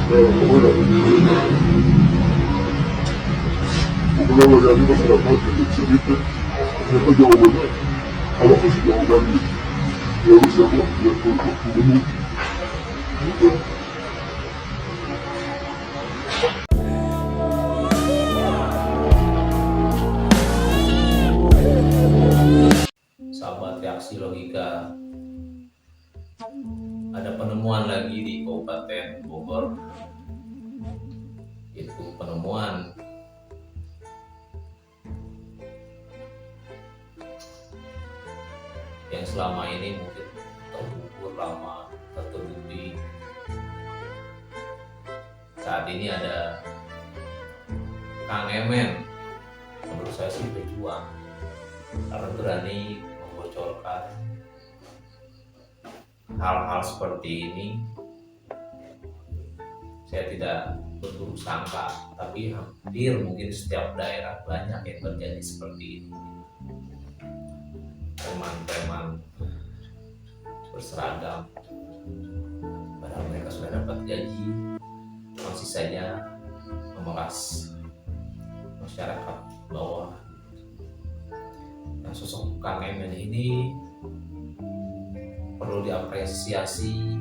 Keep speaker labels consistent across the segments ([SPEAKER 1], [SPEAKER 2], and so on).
[SPEAKER 1] Pokoknya layani masyarakat untuk sedikit. Ternyata jawabannya, kalau kasih jawabannya, ya harus siapa? Ya untuk gubernur. Gitu.
[SPEAKER 2] Sahabat reaksi logika, ada penemuan lagi di Kabupaten Bogor. Itu penemuan yang selama ini mungkin terukur lama, tertutupi. Saat ini ada Kang Emen, menurut saya sih pejuang, karena berani membocorkan hal-hal seperti ini. Saya tidak berburuk sangka, tapi hampir mungkin setiap daerah banyak yang terjadi seperti ini. Preman-preman berseragam, padahal mereka sudah dapat gaji, masih saja memeras masyarakat bawah. Nah, sosok Kang Emen ini perlu diapresiasi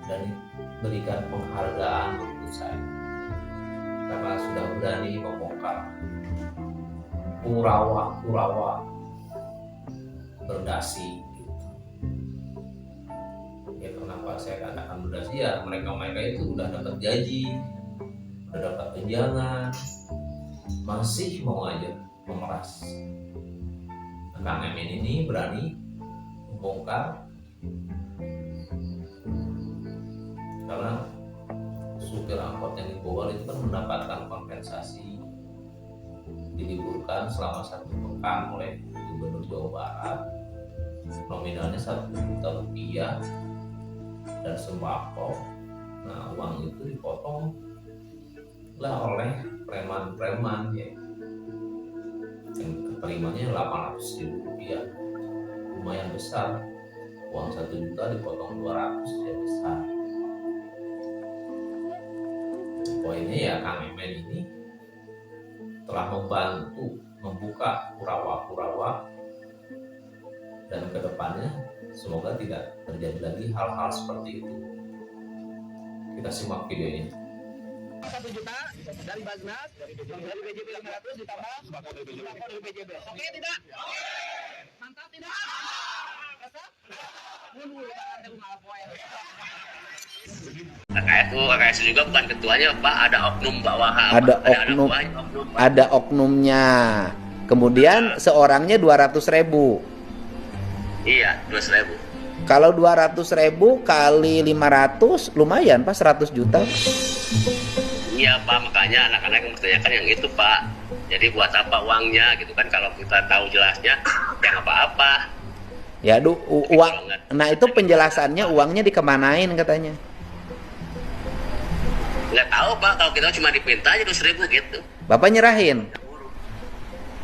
[SPEAKER 2] dan berikan penghargaan menurut saya, karena sudah berani membongkar Kurawa berdasi. Ya, kenapa saya katakan berdasi? Ya, mereka itu udah dapat gaji, udah dapat tunjangan, masih mau aja memeras. Kang Emen ini berani membongkar, karena supir angkot yang di Bogor itu kan mendapatkan kompensasi, diliburkan selama 1 pekan oleh Gubernur Jawa Barat, nominalnya 1 juta rupiah dan sembako. Nah, uang itu dipotong lah oleh preman-preman ya, yang keterimanya 800.000 rupiah, lumayan besar. Uang 1 juta dipotong 200, ya besar. Poinnya ya, Kang Emen ini telah membantu membuka Kurawa, dan kedepannya semoga tidak terjadi lagi hal-hal seperti itu. Kita simak videonya.
[SPEAKER 3] 1 juta dari Basnas, dari BJB 500 ditambah sembako dari BJB. Oke tidak? Mantap tidak?
[SPEAKER 4] KKSU juga bukan ketuanya, Pak. Ada oknum bawahan.
[SPEAKER 5] Ada oknumnya. Kemudian seorangnya 200.000.
[SPEAKER 4] Iya, 200.000.
[SPEAKER 5] Kalau 200.000 kali 500 lumayan, Pak, 100 juta.
[SPEAKER 4] Iya, Pak, makanya anak-anak yang bertanyakan yang itu, Pak. Jadi buat apa uangnya gitu kan, kalau kita tahu jelasnya ya nggak apa-apa.
[SPEAKER 5] Ya, uang. Nah, itu penjelasannya uangnya dikemanain katanya.
[SPEAKER 4] Nggak tahu, Pak, kalau kita cuma dipinta aja 200.000 gitu.
[SPEAKER 5] Bapak nyerahin.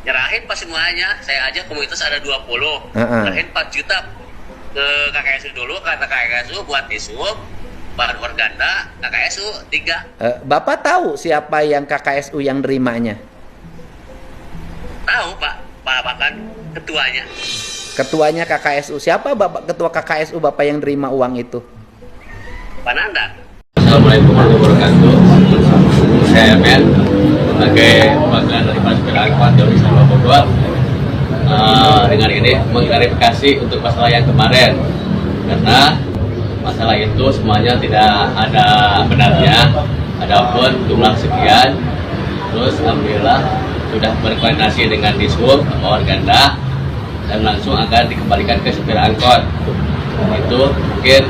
[SPEAKER 4] Nyerahin Pak semuanya. Saya aja komunitas ada 20. Nyerahin 4 juta ke KKSU dulu, kata KKSU buat disub, bahan organda, KKSU 3.
[SPEAKER 5] Bapak tahu siapa yang KKSU yang nerimanya?
[SPEAKER 4] Tahu, Pak. Pak kan ketuanya.
[SPEAKER 5] Ketuanya KKSU. Siapa Bapak ketua KKSU Bapak yang nerima uang itu?
[SPEAKER 4] Pak Nanda.
[SPEAKER 2] Assalamualaikum warahmatullahi wabarakatuh. Saya Emen sebagai bagian dari Supir Angkot dari Jawa Bogor. Dengan ini mengklarifikasi untuk masalah yang kemarin, karena masalah itu semuanya tidak ada benarnya. Adapun jumlah sekian, terus alhamdulillah sudah berkoordinasi dengan Dishub atau Organda dan langsung akan dikembalikan ke supir angkot. Itu mungkin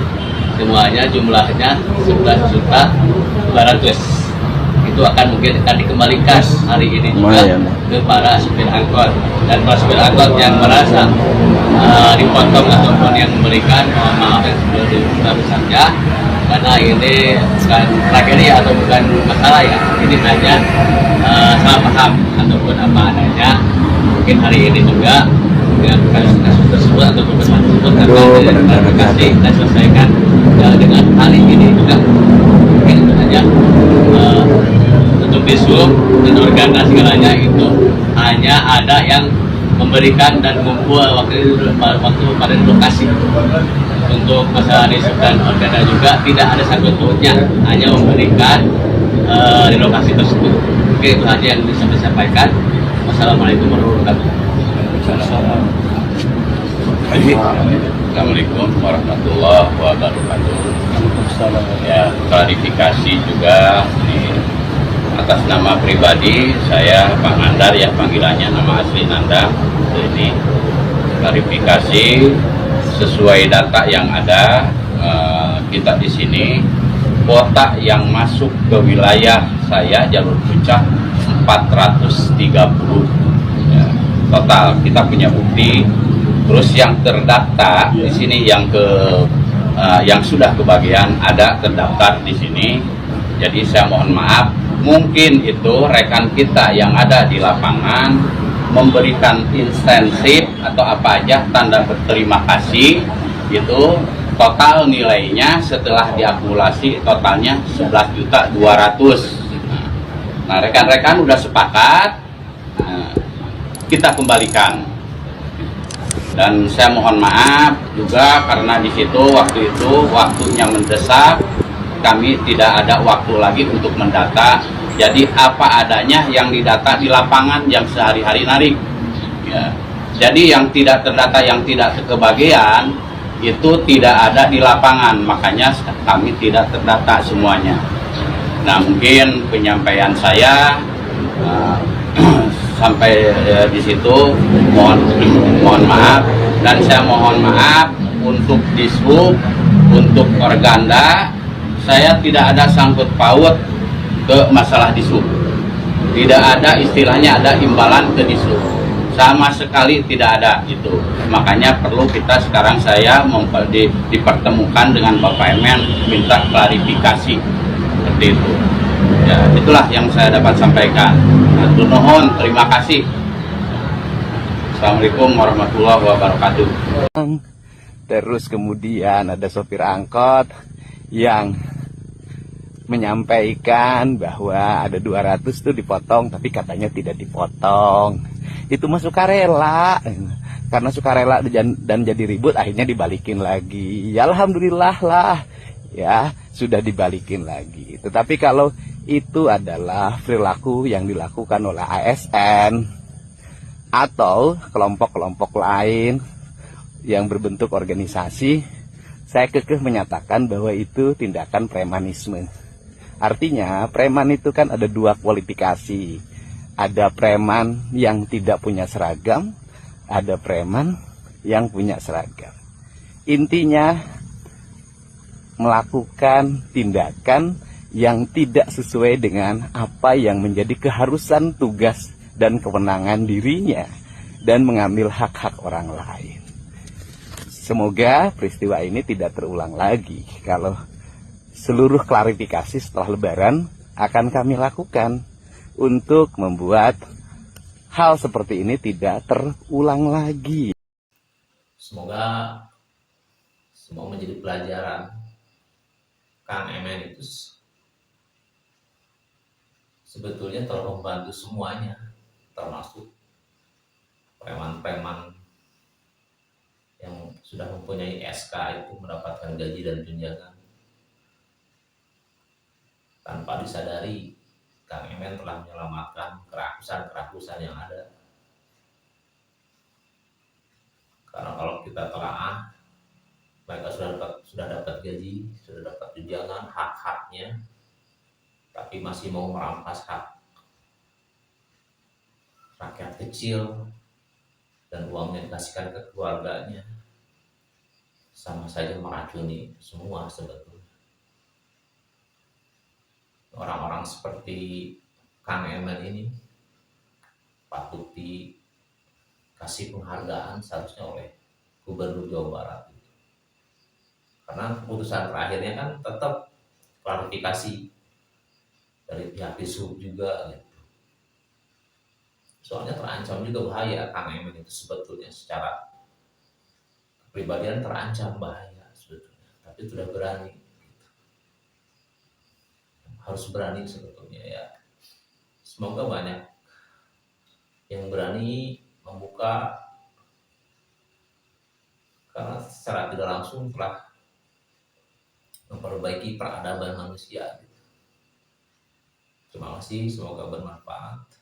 [SPEAKER 2] semuanya jumlahnya 11.200.000. Itu akan dikembalikan hari ini juga ke para supir angkot, dan para supir angkot yang merasa dipotong ataupun yang memberikan, mohon maaf yang sebesar-besarnya, karena ini bukan tragedi atau bukan masalah ya, ini hanya salah paham ataupun apa adanya. Mungkin hari ini juga dengan kasus tersebut atau permasalahan tersebut akan diklarifikasi dan selesaikan dengan hari ini juga. Mungkin itu saja. dan organda segalanya itu hanya ada yang memberikan dan ngumpul waktu pada lokasi. Untuk masalah disub dan organda juga tidak ada sangkut pautnya, hanya memberikan di lokasi tersebut. Oke, itu aja yang bisa saya sampaikan. Wassalamualaikum warahmatullahi wabarakatuh. Assalamualaikum warahmatullahi wabarakatuh. Ya, klarifikasi juga ini atas nama pribadi saya Pak Nandar, ya panggilannya nama asli Nandar. Ini klarifikasi sesuai data yang ada, kita di sini kota yang masuk ke wilayah saya jalur puncak 430 ya, total kita punya bukti. Terus yang terdata di sini yang sudah kebagian ada terdaftar di sini. Jadi saya mohon maaf, mungkin itu rekan kita yang ada di lapangan memberikan insentif atau apa aja tanda berterima kasih, itu total nilainya setelah diakumulasi totalnya 11.200.000. Nah, rekan-rekan udah sepakat, kita kembalikan. Dan saya mohon maaf juga karena di situ waktu itu waktunya mendesak, kami tidak ada waktu lagi untuk mendata. Jadi apa adanya yang didata di lapangan yang sehari-hari narik. Ya. Jadi yang tidak terdata, yang tidak kebagian itu tidak ada di lapangan, makanya kami tidak terdata semuanya. Nah, mungkin penyampaian saya sampai di situ mohon maaf, dan saya mohon maaf untuk Dishub, untuk Organda, saya tidak ada sangkut paut ke masalah Dishub. Tidak ada istilahnya ada imbalan ke Dishub, sama sekali tidak ada itu. Makanya perlu kita sekarang saya dipertemukan dengan Bapak Emen minta klarifikasi seperti itu. Ya, itulah yang saya dapat sampaikan. Hatur nuhun, terima kasih. Assalamualaikum warahmatullahi wabarakatuh.
[SPEAKER 5] Terus kemudian ada sopir angkot yang menyampaikan bahwa ada 200 tuh dipotong, tapi katanya tidak dipotong. Itu mah sukarela. Karena sukarela dan jadi ribut, akhirnya dibalikin lagi. Ya alhamdulillah lah, ya sudah dibalikin lagi. Tetapi kalau itu adalah perilaku yang dilakukan oleh ASN atau kelompok-kelompok lain yang berbentuk organisasi, saya kekeh menyatakan bahwa itu tindakan premanisme. Artinya preman itu kan ada dua kualifikasi. Ada preman yang tidak punya seragam, ada preman yang punya seragam. Intinya melakukan tindakan yang tidak sesuai dengan apa yang menjadi keharusan tugas dan kewenangan dirinya, dan mengambil hak-hak orang lain. Semoga peristiwa ini tidak terulang lagi. Kalau seluruh klarifikasi setelah Lebaran akan kami lakukan untuk membuat hal seperti ini tidak terulang lagi.
[SPEAKER 6] Semoga semua menjadi pelajaran. Kang Emen itu sebetulnya telah membantu semuanya, termasuk preman-preman yang sudah mempunyai SK itu mendapatkan gaji dan tunjangan. Tanpa disadari, Kang Emen telah menyelamatkan kerakusan-kerakusan yang ada. Karena kalau kita telaah, mereka sudah dapat gaji, sudah dapat tunjangan, hak-haknya, tapi masih mau merampas hak rakyat kecil dan uangnya dikasihkan ke keluarganya. Sama saja meracuni semua sebetulnya. Orang-orang seperti Kang Emen ini patut dikasih penghargaan seharusnya oleh Gubernur Jawa Barat. Karena keputusan terakhirnya kan tetap klarifikasi dari pihak Dishub juga gitu. Soalnya terancam juga bahaya. Kang Emen itu sebetulnya secara kepribadian terancam bahaya sebetulnya, tapi sudah berani gitu. Harus berani sebetulnya ya. semoga banyak yang berani membuka, karena secara tidak langsung telah memperbaiki peradaban manusia. Terima kasih, semoga bermanfaat.